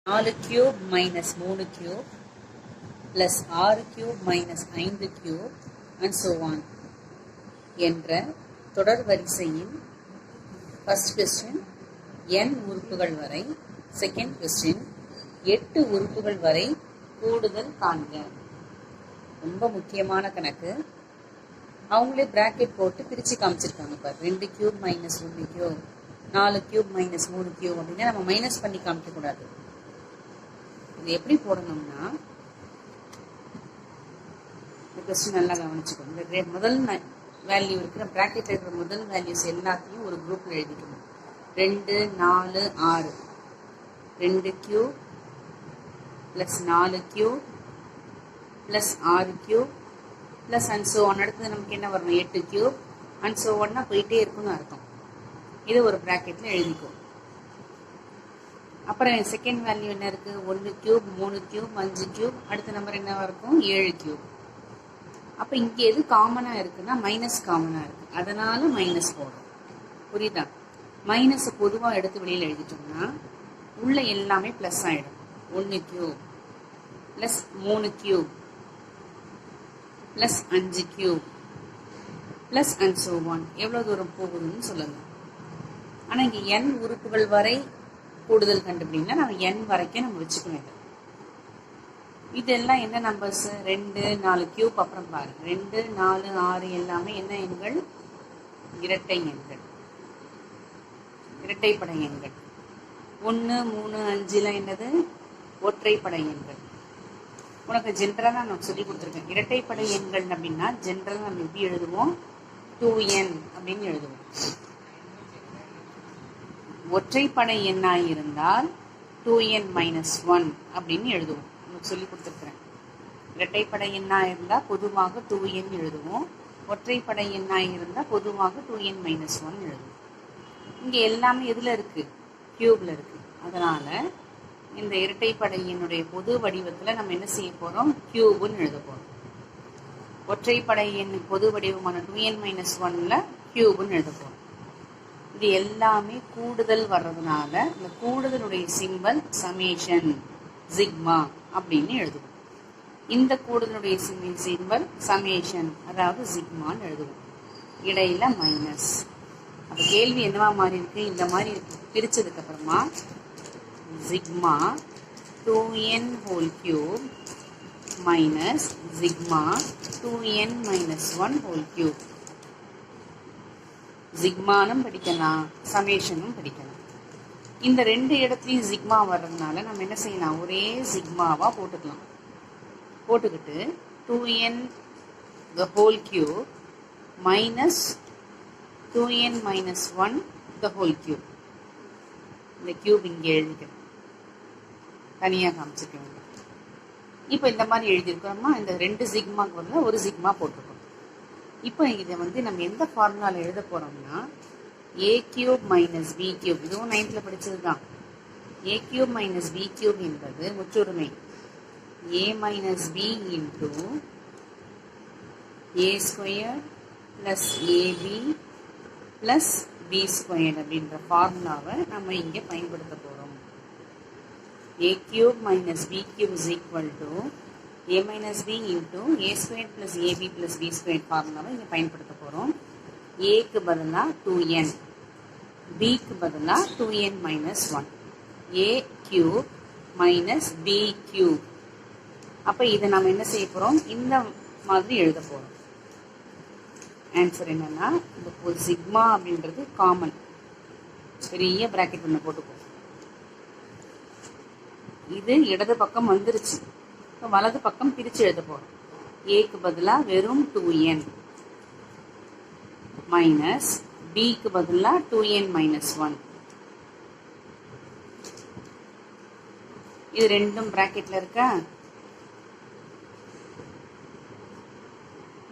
4 cube minus 3 cube plus 6 cube minus 5 cube and so on என்ற தொடர் வரிசையின் first question n உறுப்புகள் வரை, செகண்ட் கொஸ்டின் 8 உறுப்புகள் வரை கூடுதல் காண்க. ரொம்ப முக்கியமான கணக்கு. அவங்களே பிராக்கெட் போட்டு பிரித்து காமிச்சிருக்காங்க பாரு. 2 cube minus 1 cube, 4 cube minus 3 cube அப்படின்னா நம்ம மைனஸ் பண்ணி காமிக்கக்கூடாது. இது எப்படி போடணும்னா, இந்த கொஸ்டின் நல்லா கவனிச்சுக்கணும். முதல் வேல்யூ இருக்கிற பிராக்கெட்ல இருக்கிற முதல் வேல்யூஸ் எல்லாத்தையும் ஒரு குரூப்ல எழுதிக்கணும். 2, 4, 6, 2 cube plus 4 cube plus 6 cube plus and so one. அடுத்தது நமக்கு என்ன வரணும்? 8 கியூப் அண்ட் சோ ஒன்னா போயிட்டே இருக்குன்னு அர்த்தம். இது ஒரு பிராக்கெட்ல எழுதிக்கும். அப்புறம் செகண்ட் வேல்யூ என்ன இருக்கு? 1 கியூப், 3 கியூப், 5 கியூப். அடுத்த நம்பர் என்ன இருக்கும்? 7 கியூப். அப்ப இங்க எது காமனா இருக்குன்னா மைனஸ் காமனா இருக்கு, அதனால மைனஸ் போடும். புரியுதா? மைனஸ் பொதுவா எடுத்து வெளியில எழுதிட்டோம்னா உள்ள எல்லாமே பிளஸ் ஆயிடும். 1 cube plus 3 cube plus 5 cube plus and so one. எவ்வளவு தூரம் போகுதுன்னு சொல்லுங்க. ஆனா இங்க n உறுப்புகள் வரை கூடுதல் கண்டுபிடிங்கன்னா நம்ம n வரைக்கும் நம்ம வச்சுக்கணும். இதெல்லாம் என்ன நம்பர்ஸ்? 2, 4 கியூப். அப்புறம் பாருங்க 2, 4, 6 எல்லாமே என்ன எண்கள்? இரட்டை எண்கள், இரட்டைப்படை எண்கள். 1, 3, 5 எல்லாம் என்னது? ஒற்றைப்படை எண்கள். உனக்கு ஜென்ரலா நான் சொல்லி கொடுத்துருக்கேன். இரட்டைப்படை எண்கள் அப்படின்னா ஜென்ரலா நம்ம எப்படி எழுதுவோம்? 2n அப்படின்னு எழுதுவோம். ஒற்றைப்படை எண்ணாய் இருந்தால் 2n மைனஸ் 1 அப்படின்னு எழுதுவோம். உங்களுக்கு சொல்லி கொடுத்துருக்குறேன். இரட்டைப்படை எண்ணாய் இருந்தால் பொதுவாக 2n எழுதுவோம். ஒற்றைப்படை எண்ணாய் இருந்தால் பொதுவாக 2n மைனஸ் 1 எழுதுவோம். இங்கே எல்லாமே எதில் இருக்கு? கியூப்ல இருக்கு. அதனால இந்த இரட்டைப்படை எண்ணுடைய பொது வடிவத்தில் நம்ம என்ன செய்ய போறோம்? கியூப்னு எழுத போறோம். ஒற்றைப்படை எண் பொது வடிவமான 2n மைனஸ் 1ல கியூப்னு எழுத போறோம். இது எல்லாமே கூடுதல் வர்றதுனால இந்த கூடுதலுடைய சிம்பல் சமேஷன், சிக்மா அப்படின்னு எழுதுவோம். இந்த கூடுதலுடைய சிம்பல் சமேஷன், அதாவது சிக்மான்னு எழுதுவோம். இடையில மைனஸ். அப்ப கேள்வி என்னவா மாறி இருக்கு? இந்த மாதிரி இருக்கு. பிரிச்சதுக்கு அப்புறமா sigma 2n whole cube minus sigma 2n minus 1 whole cube. சிக்மானும் படிக்கலாம், சமேஷனும் படிக்கலாம். இந்த ரெண்டு இடத்துலையும் சிக்மா வர்றதுனால நம்ம என்ன செய்யலாம்? ஒரே சிக்மாவா போட்டுக்கலாம். போட்டுக்கிட்டு 2n the whole cube minus 2n minus 1 the whole cube. இந்த கியூப் இங்கே எழுதிக்கணும், தனியாக காமிச்சிக்க வேண்டும். இப்போ இந்த மாதிரி எழுதியிருக்கிறோமா? இந்த 2 சிக்மாக்கு வந்து ஒரு சிக்மா போட்டிருக்கோம். இப்போ இதை வந்து நம்ம எந்த ஃபார்முலாவில் எழுத போறோம்னா a cube minus b cube. இதுவும் 9th படிச்சது தான். a cube minus b cube என்பது முற்றொருமை a minus b into a square plus ab plus b square அப்படின்ற ஃபார்முலாவை நம்ம இங்கே பயன்படுத்த போறோம். a cube minus b cube is equal to a minus b into a squared plus ab plus b squared ஃபார்முலாவை இங்கே பயன்படுத்த போகிறோம். ஏக்கு பதிலாக 2n, பிக்கு பதிலாக 2n minus 1, a cube minus b cube. அப்போ இதை நம்ம என்ன செய்ய போகிறோம்? இந்த மாதிரி எழுத போகிறோம். ஆன்சர் என்னன்னா, இந்த சிக்மா அப்படின்றது காமன், பெரிய பிராக்கெட் ஒன்று போட்டுப்போம். இது இடது பக்கம் வந்துருச்சு. வலது பக்கம் பிரிச்சு எழுத போறோம். ஏக்கு பதிலா வெறும் 2n மைனஸ் பிக்கு பதிலா 2n மைனஸ் 1. இது ரெண்டும் பிராக்கெட்ல இருக்கா?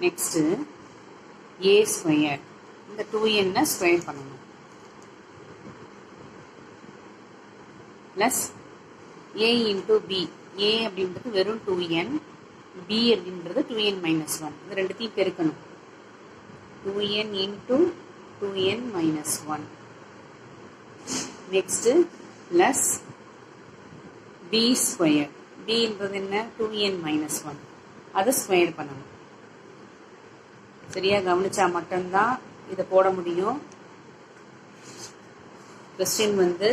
நெக்ஸ்ட் a ஸ்கொயர், இந்த 2n ஸ்கொயர் பண்ணணும், plus a into b. a அப்படின்றது வெறும் 2n, b அப்படின்றது 2n மைனஸ் 1. இது ரெண்டுத்தையும் பெருக்கணும். 2n into 2n minus 1. Next plus b B square. பின்றது என்ன? 2n minus 1. அதை ஸ்கொயர் பண்ணணும். சரியா கவனிச்சா மட்டும்தான் இதை போட முடியும். கொஸ்டின் வந்து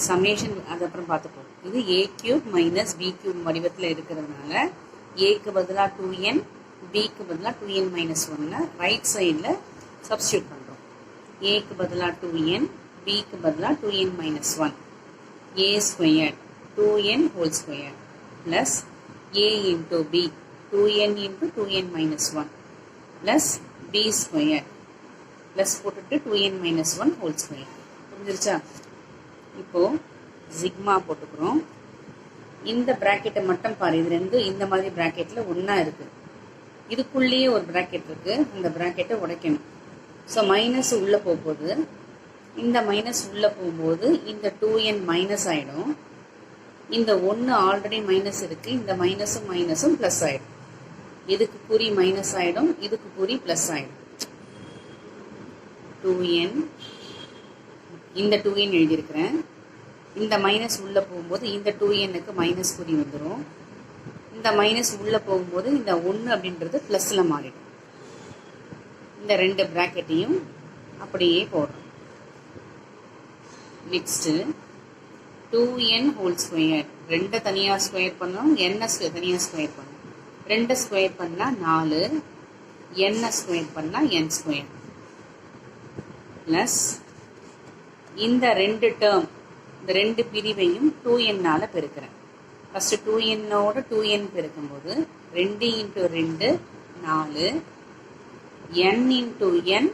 சமேஷன் அது அப்புறம் பார்த்துப்போம். இது a cube minus b cube வடிவத்தில் இருக்கிறதுனால ஏக்கு பதிலாக 2n, பிக்கு பதிலாக 2n மைனஸ் 1 ரைட் சைடில் சப்ஸ்டியூட் பண்ணுறோம். ஏக்கு பதிலாக 2n, பிக்கு பதிலாக 2n minus 1. a square 2n whole square plus a into b 2n into 2n minus 1 plus b square plus போட்டுட்டு 2n மைனஸ் 1 ஹோல் ஸ்கொயர். புரிஞ்சிருச்சா? இப்போது சிக்மா போட்டுக்கிறோம். இந்த ப்ராக்கெட்டை மட்டும் பாரு, இது ரெண்டு இந்த மாதிரி ப்ராக்கெட்டில் ஒன்றா இருக்குது. இதுக்குள்ளேயே ஒரு ப்ராக்கெட் இருக்குது, அந்த ப்ராக்கெட்டை உடைக்கணும். ஸோ மைனஸ் உள்ளே போகும்போது இந்த மைனஸ் உள்ளே போகும்போது இந்த 2n மைனஸ் ஆகிடும். இந்த 1 ஆல்ரெடி மைனஸ் இருக்குது, இந்த மைனஸும் மைனஸும் ப்ளஸ் ஆகிடும். இதுக்கு குறி மைனஸ் ஆகிடும், இதுக்கு குறி ப்ளஸ் ஆகிடும். 2n இந்த 2n எழுதியிருக்கிறேன். இந்த மைனஸ் உள்ளே போகும்போது இந்த 2nக்கு மைனஸ் குறி வந்துடும். இந்த மைனஸ் உள்ளே போகும்போது இந்த 1 அப்படின்றது ப்ளஸில் மாறிடும். இந்த ரெண்டு ப்ராக்கெட்டையும் அப்படியே போடுறோம். Next 2n whole square. ரெண்டை தனியாக ஸ்கொயர் பண்ணோம், n தனியாக ஸ்கொயர் பண்ணோம். ரெண்டை ஸ்கொயர் பண்ணால் 4, n ஸ்கொயர் பண்ணால் n ஸ்கொயர் ப்ளஸ் இந்த ரெண்டு டேர்ம், இந்த ரெண்டு பிரிவையும் 2n பெருக்கிறேன். ஃபஸ்ட்டு 2n-ஓட 2n பெருக்கும்போது 2 into 2 4, n into n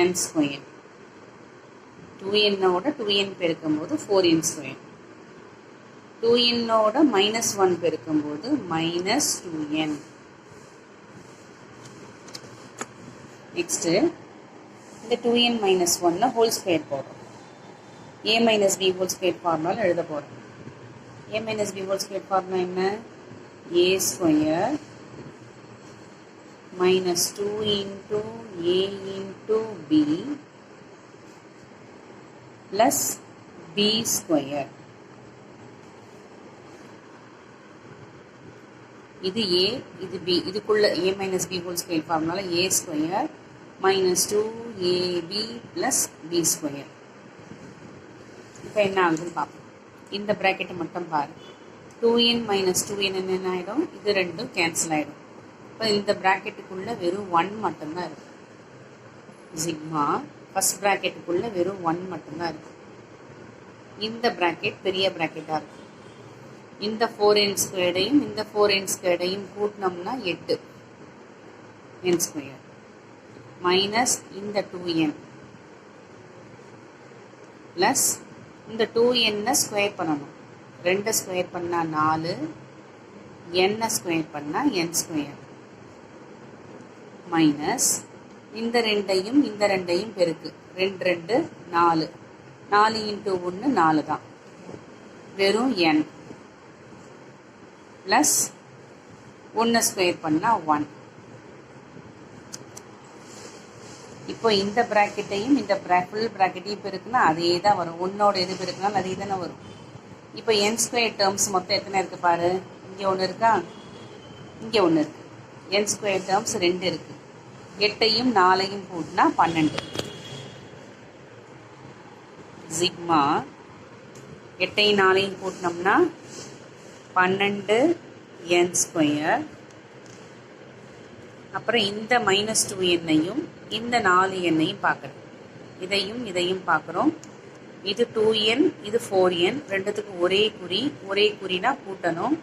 n square. 2n-ஓட 2n பெருக்கும்போது 4n ஸ்கொயர். 2n-ஓட மைனஸ் 1 பெருக்கும்போது மைனஸ் 2n. நெக்ஸ்ட்டு இந்த 2n மைனஸ் 1 ஹோல் ஸ்கொயர் போடுறோம். a minus b whole square ஃபார்முலாவில் எழுத போகிறோம். a minus b whole square formula என்ன? a square minus 2 into a into b plus b square. இது a, இது b. இதுக்குள்ள a minus b whole square ஃபார்முலாவில் a square minus 2ab plus b square. இப்போ என்ன ஆகுதுன்னு பார்ப்போம். இந்த ப்ராக்கெட்டை மட்டும் பாரு. 2n மைனஸ் 2n என்ன ஆகிடும்? இது ரெண்டும் கேன்சல் ஆகிடும். இப்போ இந்த ப்ராக்கெட்டுக்குள்ளே வெறும் 1 மட்டும்தான் இருக்குது. சிக்மா ஃபஸ்ட் ப்ராக்கெட்டுக்குள்ளே வெறும் 1 மட்டும்தான் இருக்குது. இந்த ப்ராக்கெட் பெரிய ப்ராக்கெட்டாக இருக்கும். இந்த 4n ஸ்கொயர்டையும் இந்த 4n ஸ்கொயர்டையும் கூட்டினோம்னா 8 n ஸ்கொயர் மைனஸ் இந்த 2n ப்ளஸ் இந்த 2n ஸ்கொயர் பண்ணணும். 2 ஸ்கொயர் பண்ணால் 4, n ஸ்கொயர் பண்ணால் n ஸ்கொயர் மைனஸ் இந்த ரெண்டையும் பெருக்கு. 2 2 4, 4 இன்ட்டு 1 4 தான், வெறும் n ப்ளஸ் 1 ஸ்கொயர் பண்ணால் 1. இப்போ இந்த ப்ராக்கெட்டையும் இந்த ஃபுல் ப்ராக்கெட்டையும் பெருக்குன்னா அதே தான் வரும். 1ஓட எது பெருக்குனாலும் அதே தானே வரும். இப்போ n ஸ்கொயர் டேர்ம்ஸ் மொத்தம் எத்தனை இருக்குது பாரு. இங்கே ஒன்று இருக்கா, இங்கே ஒன்று இருக்குது. n ஸ்கொயர் டேர்ம்ஸ் 2 இருக்குது. 8ஐயும் 4ஐயும் கூட்டினா 12. சிக்மா 8ஐயும் 4ஐயும் கூட்டினோம்னா 12 n ஸ்கொயர். அப்புறம் இந்த மைனஸ் 2n-ஐயும் இந்த 4n-ஐயும் பார்க்குறோம். இதையும் பார்க்குறோம். இது 2n, இது 4n. ரெண்டுத்துக்கும் ஒரே குறினா கூட்டணும்.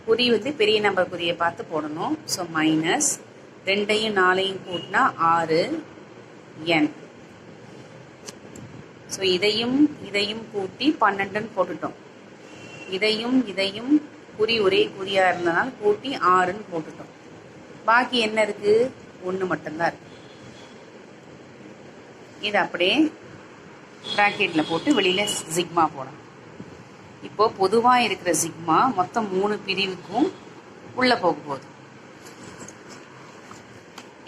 குறி வந்து பெரிய நம்பர் குறியை பார்த்து போடணும். ஸோ மைனஸ் 2ஐயும் 4ஐயும் கூட்டினா 6n. ஸோ இதையும் கூட்டி 12ன்னு போட்டுட்டோம். இதையும் குறி ஒரே குறியாக இருந்ததுனால கூட்டி 6ன்னு போட்டுட்டோம். பாக்கி என்ன இருக்குது? 1 மட்டும்தான் இருக்குது. இது அப்படியே ப்ராக்கெட்டில் போட்டு வெளியில் சிக்மா போடணும். இப்போது பொதுவாக இருக்கிற சிக்மா மொத்தம் 3 பிரிவுக்கும் உள்ளே போக போகுது.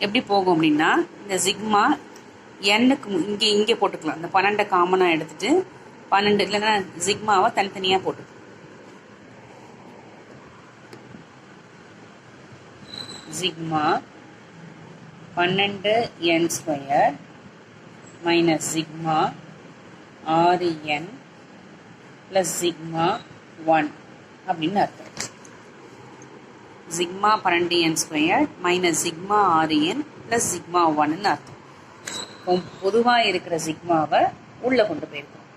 எப்படி போகும் அப்படின்னா, இந்த சிக்மா எண்ணுக்கு இங்கே போட்டுக்கலாம். இந்த 12 காமனாக எடுத்துகிட்டு 12 இல்லைன்னா சிக்மாவை தனித்தனியாக போட்டுக்கலாம். Sigma 12n square minus sigma 6n plus sigma 1 அப்படின்னு அர்த்தம். Sigma 12n square minus sigma 6n plus sigma 1ன்னு அர்த்தம். பொதுவாக இருக்கிற சிக்மாவை உள்ளே கொண்டு போயிருக்கோம்.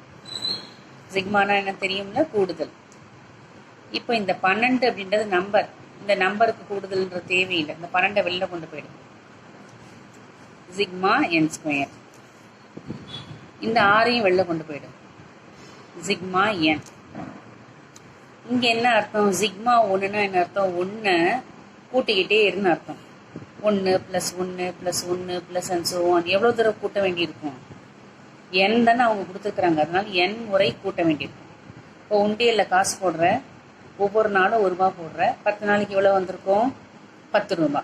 சிக்மானா என்ன தெரியும்ல, கூடுதல். இப்போ இந்த 12 அப்படின்றது நம்பர், இந்த நம்பருக்கு கூடுதல்ன்ற தேவையில்லை. இந்த 12 வெளில கொண்டு போயிடும். சிக்மா n ஸ்கொயர், இந்த 6ஐயும் வெளில கொண்டு போயிடும். Sigma n. இங்கே என்ன அர்த்தம், சிக்மா 1ன்னா என்ன அர்த்தம், 1 கூட்டிக்கிட்டே இருன்னு அர்த்தம். 1 + 1 + 1 + and so on. எவ்வளோ தடவை கூட்ட வேண்டியிருக்கும், n தானே அவங்க கொடுத்துருக்குறாங்க, அதனால n முறை கூட்ட வேண்டியிருக்கும். இப்போ உண்டியலில் காசு போடுற, ஒவ்வொரு நாளும் 1 ரூபா போடுற, 10 நாளைக்கு எவ்வளோ வந்திருக்கும், 10 ரூபா.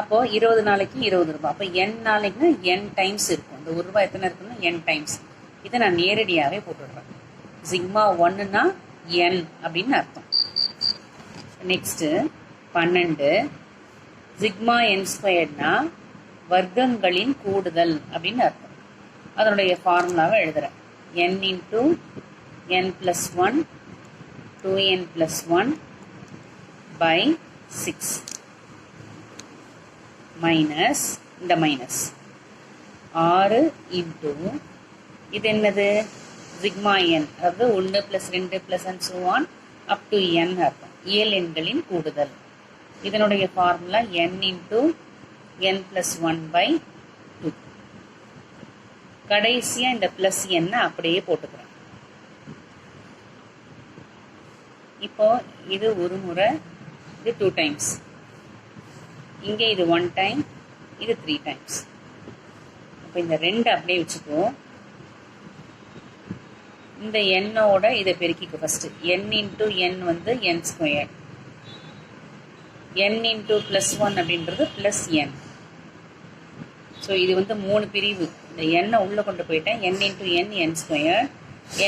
அப்போது 20 நாளைக்கு 20 ரூபா. அப்போ n நாளைக்குன்னா n டைம்ஸ் இருக்கும். இந்த 1 ரூபா எத்தனை இருக்குன்னா n டைம்ஸ். இதை நான் நேரடியாகவே போட்டுடுறேன். சிக்மா 1ன்னா n அப்படின்னு அர்த்தம். நெக்ஸ்ட்டு 12 சிக்மா n ஸ்கொயர்னா வர்க்கங்களின் கூடுதல் அப்படின்னு அர்த்தம். அதனுடைய ஃபார்முலாவை எழுதுகிறேன். n into n + 1 2n + 1 by 6 minus இந்த மைனஸ் 6 இன்ட்டு இது என்னது, சிக்மா n, அதாவது 1 + 2 + and so on up to n அர்த்தம். இயல் எண்களின் கூடுதல். இதனுடைய formula n into n + 1 by 2. கடைசியாக இந்த ப்ளஸ் n அப்படியே போட்டுக்கிறேன். இப்போ இது ஒரு முறை, இது 2 டைம்ஸ், இங்கே இது 1 டைம், இது 3 டைம்ஸ். அப்போ இந்த 2 அப்படியே வச்சுக்கோ. இந்த என்னோட இதை பெருக்கிக்கோ. ஃபஸ்ட்டு n இன்ட்டு n வந்து n ஸ்கொயர், n இன்ட்டு +1 அப்படின்றது ப்ளஸ் n. ஸோ இது வந்து 3 பிரிவு. இந்த எண்ணை உள்ளே கொண்டு போயிட்டேன். n into n n square,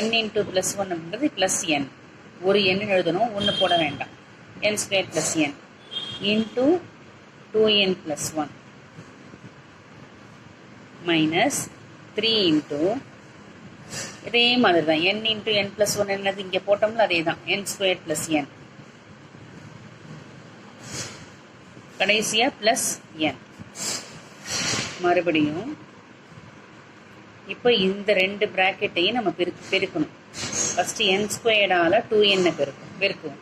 n into +1 அப்படின்றது ப்ளஸ் n. ஒரு எண்ணு எழுதணும், ஒன்று போட வேண்டாம். n square plus n into 2n + 1 minus 3 into இதே மாதிரி தான் n இன்ட்டு n + 1 என்னது இங்கே போட்டோம்ல, அதே தான் n ஸ்கொயர் ப்ளஸ் n. கடைசியாக ப்ளஸ் n. மறுபடியும் இப்போ இந்த 2 ப்ராக்கெட்டையும் நம்ம பெருக்கணும். First n ஸ்கொயர்டால் 2n பெருக்குவோம்.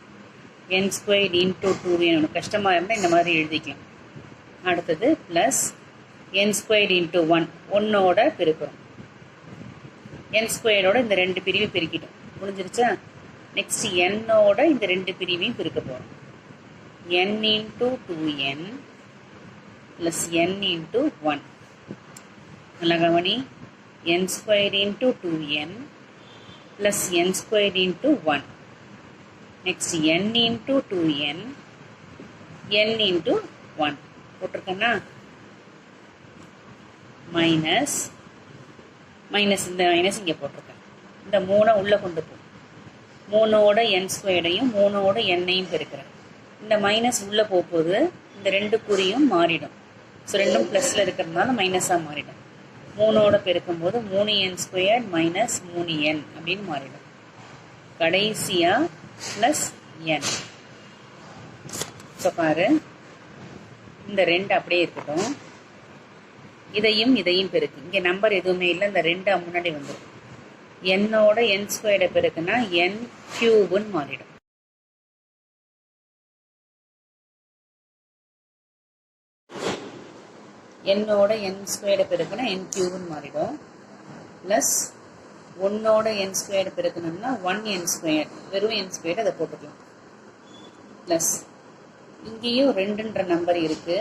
n squared into 2n. கஷ்டமாக இருந்தால் இந்த மாதிரி எழுதிக்கலாம். அடுத்தது plus n squared into 1, 1ஓட பெருக்கிறோம். n ஸ்கொயர்டோட இந்த 2 பிரிவு பெருக்கிட்டோம். முடிஞ்சிருச்சா? நெக்ஸ்ட் என்னோட இந்த 2 பிரிவையும் பெருக்க போகிறோம். n into 2n plus n into 1. நல்லா கவனி. n square into 2n plus n square into 1. Next n into 2n n into 1 போட்டிருக்கேன்னா, மைனஸ் மைனஸ் இந்த மைனஸ் இங்கே போட்டிருக்கேன். இந்த 3 உள்ளே கொண்டு போ. 3ஓட n ஸ்கொயர்டையும் 3ஓட n-ஐயும் பெருக்கிறேன். இந்த மைனஸ் உள்ளே போகும்போது இந்த 2 குறியும் மாறிடும். ஸோ ரெண்டும் ப்ளஸில் இருக்கிறதுனால மைனஸாக மாறிடும். 3ஓட பெருக்கும்போது 3n ஸ்கொயர் மைனஸ் 3n அப்படின்னு மாறிடும். கடைசியாக ப்ளஸ் n. ஸோ பாரு, இந்த 2 அப்படியே இருக்கட்டும். இதையும் இதையும் பெருக்கு. இங்கே நம்பர் எதுவுமே இல்லை, இந்த 2 முன்னாடி வந்துடும். என்னோட n ஸ்கொயர்டை பெருக்குன்னா n கியூப்னு மாறிடும். என்னோட n ஸ்கொயர்டை பெருக்குன்னா n கியூப்னு மாறிடும். ப்ளஸ் 1ஓட n ஸ்கொயர்டை பெருக்கணும்னா 1n ஸ்கொயர், வெறும் n ஸ்கொயர்டு அதை போட்டுக்கலாம். ப்ளஸ் இங்கேயும் 2ன்ற நம்பர் இருக்குது.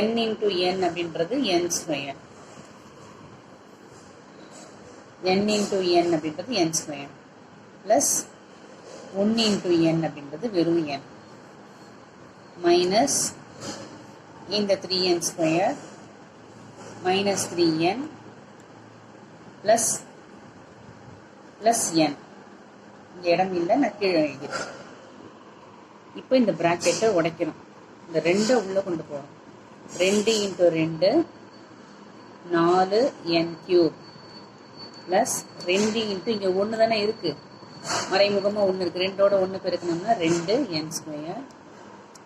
n இன்ட்டு n அப்படின்றது n square, n into n அப்படின்றது n square, plus 1 into n அப்படின்றது வெறும் n, மைனஸ் இந்த 3n square minus 3n plus plus n. இங்கே இடம் இல்லை, நான் கீழே எழுதிட்டேன். இப்போ இந்த ப்ராக்கெட்டை உடைக்கணும். இந்த 2 உள்ளே கொண்டு போகிறோம். 2 × 2 4n³ ப்ளஸ் 2 × இங்கே 1 தானே இருக்குது, மறைமுகமாக 1 இருக்குது, 2ஓட 1 பெருக்கணும்னா 2n²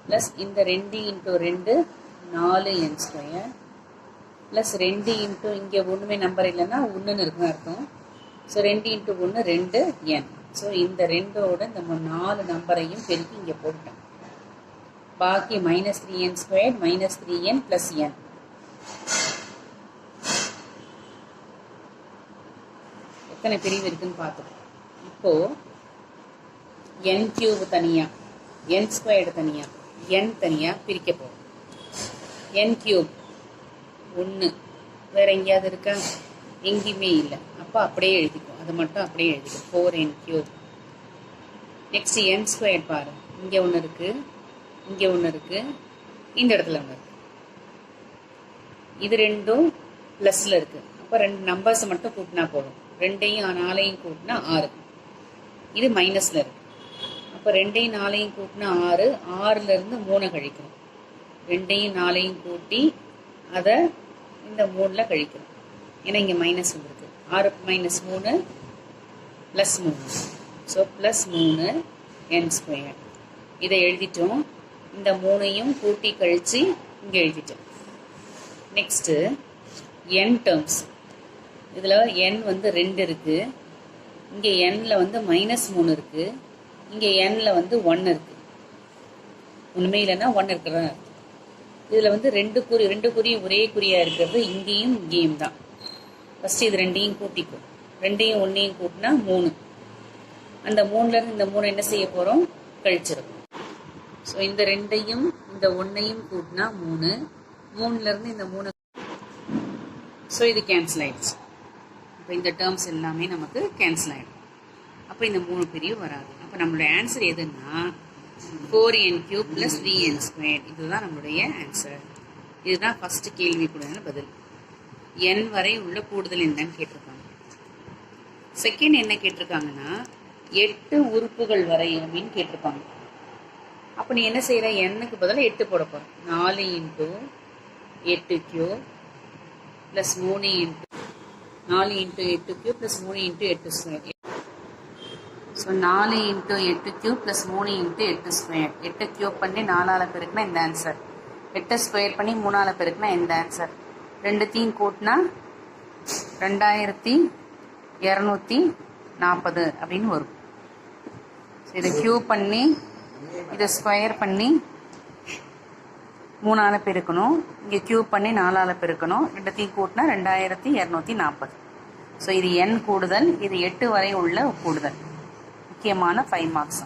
ப்ளஸ் இந்த 2 × 2 4n² ப்ளஸ் 2 × இங்கே ஒன்றுமே நம்பர் இல்லைன்னா 1ன்னு இருக்குன்னு அர்த்தம். So 2 × 1 2n. ஸோ இந்த 2ஓட இந்த 4 நம்பரையும் பெருக்கி இங்கே போட்டேன். பாக்கி -3n² -3n + n. எத்தனை பிரிவு இருக்குன்னு பார்த்துக்கோ. இப்போது n³ தனியாக, n² தனியாக, n தனியாக பிரிக்க போகிறோம். n³ 1 வேறு எங்கேயாவது இருக்கா? எங்கேயுமே இல்லை. அப்போ அப்படியே எழுதிக்கும், அது மட்டும் அப்படியே எழுதிக்கும், 4n³. நெக்ஸ்ட் n² பாரு, இங்கே ஒன்று இருக்குது, இங்கே ஒன்று இருக்குது, இந்த இடத்துல ஒன்று இருக்குது. இது ரெண்டும் ப்ளஸில் இருக்குது. அப்போ 2 நம்பர்ஸை மட்டும் கூட்டினா போதும். 2ஐயும் 4ஐயும் கூட்டினா 6. இது மைனஸில் இருக்குது. அப்போ 2ஐயும் 4ஐயும் கூட்டினா 6, 6லேருந்து 3 கழிக்கணும். 2ஐயும் 4ஐயும் கூட்டி அதை இந்த 3ல் கழிக்கணும். ஏன்னா இங்கே மைனஸ் வந்துருக்கு. 6 - 3 + 3. So +3 n². இதை எழுதிட்டோம். இந்த 3ஐயும் கூட்டி கழித்து இங்கே எழுதிட்டோம். Next n terms. இதில் n வந்து 2 இருக்குது, இங்கே nல் வந்து -3 இருக்குது, இங்கே nல் வந்து 1 இருக்குது. ஒன்றுமே இல்லைன்னா 1 இருக்கிறதா அர்த்தம். இதில் வந்து 2 குறியும் ஒரே குறியாக இருக்கிறது இங்கேயும் இங்கேயும் தான். ஃபஸ்ட்டு இது 2ஐயும் கூட்டிக்கும். 2ஐயும் 1ஐயும் கூட்டினா 3. அந்த 3லேருந்து இந்த 3 என்ன செய்ய போகிறோம்? கழிச்சிடும். ஸோ இந்த 2ஐயும் இந்த 1ஐயும் கூட்டினா 3, 3லேருந்து இந்த 3. ஸோ இது கேன்சல் ஆகிடுச்சு. இப்போ இந்த டேர்ம்ஸ் எல்லாமே நமக்கு கேன்சல் ஆகிடும். அப்போ இந்த 3 பிரிவு வராது. அப்போ நம்மளுடைய ஆன்சர் எதுன்னா 4n³ + 3n². இதுதான் நம்மளுடைய ஆன்சர். இதுதான் ஃபஸ்ட்டு கேள்விக்குள்ள பதில். n வரை உள்ள கூடுதல் என்னன்னு கேட்டிருக்காங்க. செகண்ட் என்ன கேட்டிருக்காங்கன்னா 8 உறுப்புகள் வரை அப்படின்னு கேட்டிருப்பாங்க. அப்போ நீ என்ன செய்கிற? nக்கு பதிலாக 8 போட போகிற. 4 × 8³ + 3 × 4 × 8³ + 3 × 8². ஸோ 4 × 8³ + 3 × 8². 8 க்யூப் பண்ணி 4ஆல் பெருக்குனா இந்த ஆன்சர். 8 ஸ்கொயர் பண்ணி 3ஆல் பெருக்குனா இந்த ஆன்சர். ரெண்டுத்தையும் கூட்டினா 2240 அப்படின்னு வரும். ஸோ இதை க்யூப் பண்ணி இதை ஸ்கொயர் பண்ணி 3ஆல் பெருக்கணும், இங்கே க்யூப் பண்ணி 4ஆல் பெருக்கணும், ரெண்டுத்தையும் கூட்டினா 2240. ஸோ இது n கூடுதல், இது 8 வரை உள்ள கூடுதல். முக்கியமான 5 மார்க்ஸ்.